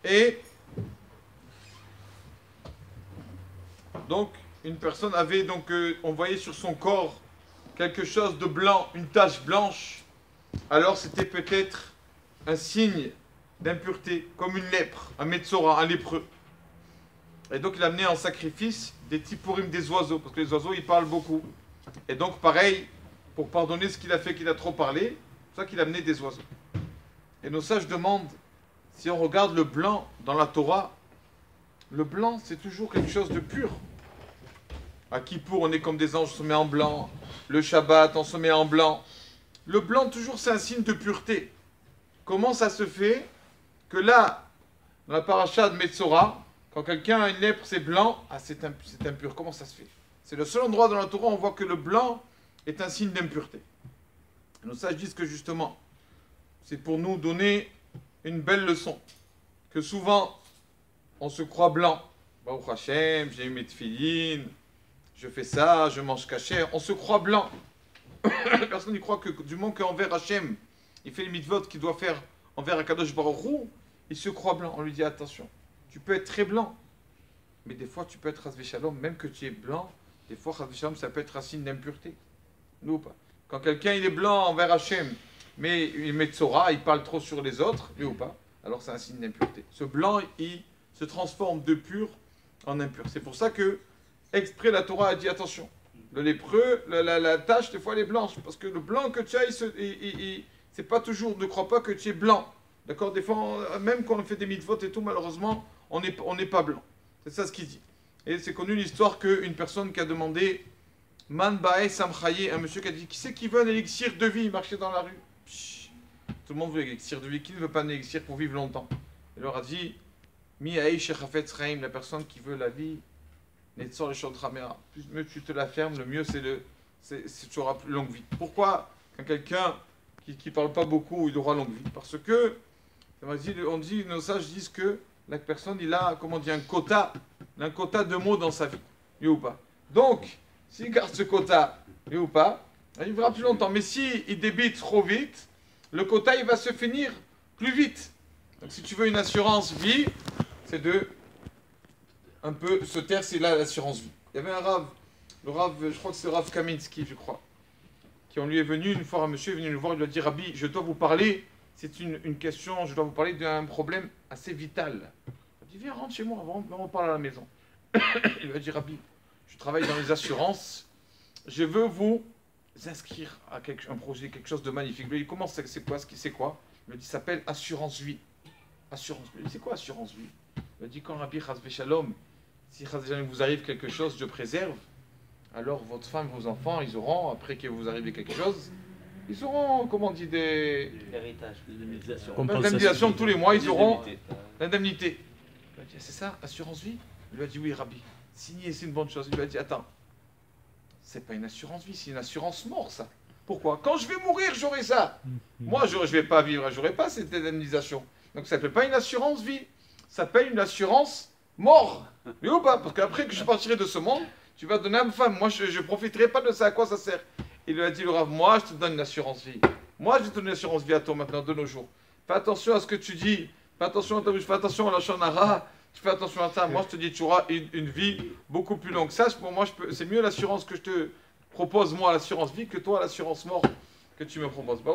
Et donc, une personne avait, on voyait sur son corps quelque chose de blanc, une tache blanche. Alors, c'était peut-être un signe d'impureté, comme une lèpre, un Metzora, un lépreux. Et donc, il amenait en sacrifice des tipourim des oiseaux, parce que les oiseaux, ils parlent beaucoup. Et donc, pareil, pour pardonner ce qu'il a fait, qu'il a trop parlé, c'est pour ça qu'il a amené des oiseaux. Et nos sages demandent, si on regarde le blanc dans la Torah, le blanc, c'est toujours quelque chose de pur. À Kippour, on est comme des anges, on se met en blanc. Le Shabbat, on se met en blanc. Le blanc, toujours, c'est un signe de pureté. Comment ça se fait que là, dans la paracha de Metzora, quand quelqu'un a une lèpre, c'est blanc, ah, c'est impur. Comment ça se fait? C'est le seul endroit dans la Torah où on voit que le blanc est un signe d'impureté. Nos sages disent que justement, c'est pour nous donner une belle leçon. Que souvent, on se croit blanc. Baruch Hashem, j'ai eu mes tefillines, je fais ça, je mange kasher. On se croit blanc. Personne n'y croit que du moment qu'envers Hashem, il fait les mitzvot qu'il doit faire envers Akadosh Baruch Hu, il se croit blanc. On lui dit attention, tu peux être très blanc, mais des fois tu peux être Chas Shalom, même que tu es blanc, des fois Chas Shalom ça peut être un signe d'impureté. Nous ou pas. Quand quelqu'un il est blanc envers Hashem, mais il met Tzora, il parle trop sur les autres, lui ou pas, alors c'est un signe d'impureté. Ce blanc, il se transforme de pur en impur. C'est pour ça que, exprès, la Torah a dit attention. Le lépreux, la tache, des fois, elle est blanche. Parce que le blanc que tu as, c'est pas toujours, ne crois pas que tu es blanc. D'accord? Des fois, même quand on fait des mitzvot et tout, malheureusement, on n'est pas blanc. C'est ça ce qu'il dit. Et c'est connu l'histoire qu'une personne qui a demandé Man Bae Samchaye, un monsieur qui a dit qui c'est qui veut un élixir de vie, marcher dans la rue? Psh, tout le monde veut un élixir de vie. Qui ne veut pas un élixir pour vivre longtemps? Il leur a dit Mi Aïch Chafetz Chaim, la personne qui veut la vie. Netzor le Shodramera. Plus mieux tu te la fermes, le mieux tu auras plus longue vie. Pourquoi quand quelqu'un qui ne parle pas beaucoup, il aura longue vie? Parce que, nos sages disent que la personne, il a, comment dire, un quota de mots dans sa vie. Oui ou pas? Donc, s'il garde ce quota, oui ou pas, il vivra plus longtemps. Mais s'il débite trop vite, le quota, il va se finir plus vite. Donc, si tu veux une assurance vie, c'est de un peu se taire, c'est là l'assurance vie. Il y avait un Rav, je crois que c'est le Rav Kaminsky, je crois, qui on lui est venu, une fois un monsieur est venu le voir, il lui a dit Rabbi, je dois vous parler, c'est une question, je dois vous parler d'un problème assez vital. Il a dit viens, rentre chez moi, on parle à la maison. Il lui a dit Rabbi, je travaille dans les assurances, je veux vous inscrire à un projet, quelque chose de magnifique. Il lui a dit comment c'est quoi? Il lui a dit ça s'appelle assurance vie. Assurance vie. C'est quoi assurance vie? Il a dit quand Rabbi Chas Shalom, si vous arrive quelque chose, je préserve, alors votre femme, vos enfants, ils auront, après que vous arrivez quelque chose, ils auront, comment on dit, des... Héritage, l'indemnisation tous les mois, ils auront l'indemnité. Il a dit, c'est ça, assurance vie? Il lui a dit, oui, Rabbi, signer, c'est une bonne chose. Il lui a dit, attends, c'est pas une assurance vie, c'est une assurance mort, ça. Pourquoi? Quand je vais mourir, j'aurai ça. Moi, je vais pas vivre, j'aurai pas cette indemnisation. Donc ça s'appelle pas une assurance vie, ça s'appelle une assurance mort. Oui ou pas? Parce qu'après que je partirai de ce monde, tu vas donner à ma femme. Moi, je ne profiterai pas de ça. À quoi ça sert? Il lui a dit, le Rav, moi, je te donne une assurance vie. Moi, je te donne une assurance vie à toi maintenant, de nos jours. Fais attention à ce que tu dis. Fais attention à ta bouche. Fais attention à la shonara. Tu fais attention à ça. Moi, je te dis, tu auras une vie beaucoup plus longue. Ça, pour moi, c'est mieux l'assurance que je te propose, moi, l'assurance vie, que toi, l'assurance mort que tu me proposes. Bah,